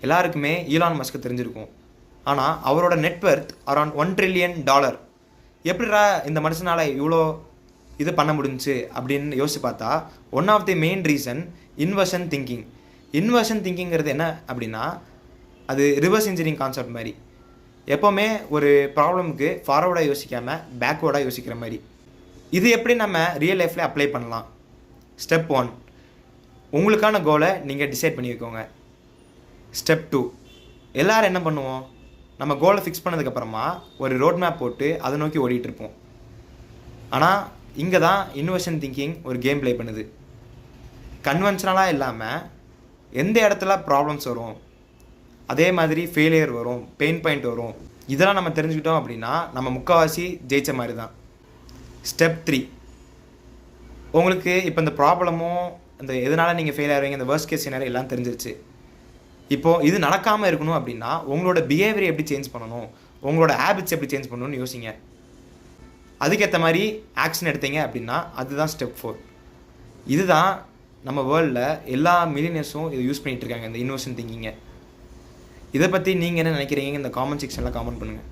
எல்லாருக்குமே Elon Musk தெரிஞ்சிருக்கும். ஆனால் அவரோட நெட்வொர்த் அரௌண்ட் $1 trillion. எப்படிடா இந்த மனுஷனால் இவ்வளோ இது பண்ண முடிஞ்சுச்சு அப்படின்னு யோசிச்சு பார்த்தா, one of the main reason inversion thinking. Inversion திங்கிங்கிறது என்ன அப்படின்னா, அது ரிவர்ஸ் இன்ஜினியரிங் கான்செப்ட் மாதிரி. எப்போவுமே ஒரு ப்ராப்ளமுக்கு ஃபார்வர்டாக யோசிக்காமல் பேக்வேர்டாக யோசிக்கிற மாதிரி. இது எப்படி நம்ம ரியல் லைஃப்பில் அப்ளை பண்ணலாம்? ஸ்டெப் 1, உங்களுக்கான கோலை நீங்கள் டிசைட் பண்ணி வைக்கோங்க. ஸ்டெப் 2, எல்லோரும் என்ன பண்ணுவோம், நம்ம கோலை ஃபிக்ஸ் பண்ணதுக்கப்புறமா ஒரு ரோட் மேப் போட்டு அதை நோக்கி ஓடிட்டுருப்போம். ஆனால் இங்கே தான் இன்வர்ஷன் திங்கிங் ஒரு கேம் ப்ளே பண்ணுது. கன்வென்ஷனலாக இல்லாமல் எந்த இடத்துல ப்ராப்ளம்ஸ் வரும், அதே மாதிரி ஃபெயிலியர் வரும், பெயின் பாயிண்ட் வரும், இதெல்லாம் நம்ம தெரிஞ்சுக்கிட்டோம் அப்படின்னா நம்ம முக்கால்வாசி ஜெயித்த மாதிரி தான். ஸ்டெப் 3, உங்களுக்கு இப்போ இந்த ப்ராப்ளமும் இந்த எதனால் நீங்கள் ஃபெயில் ஆகிறீங்க, இந்த வேர்ஸ்ட் கேஸ் சினாரியோ எல்லாம் தெரிஞ்சிருச்சு. இப்போது இது நடக்காமல் இருக்கணும் அப்படின்னா உங்களோட பிஹேவியரை எப்படி சேஞ்ச் பண்ணணும், உங்களோட ஹேபிட்ஸ் எப்படி சேஞ்ச் பண்ணணும்னு யோசிங்க. அதுக்கேற்ற மாதிரி ஆக்ஷன் எடுத்தீங்க அப்படின்னா அதுதான் ஸ்டெப் 4. இதுதான் நம்ம வேர்ல்டில் எல்லா மில்லியனர்ஸும் இதை யூஸ் பண்ணிகிட்டு இருக்காங்க, இந்த இன்வர்ஷன் திங்கிங்கை. இதை பற்றி நீங்கள் என்ன நினைக்கிறீங்க, இந்த காமெண்ட் செக்ஷனில் காமெண்ட் பண்ணுங்கள்.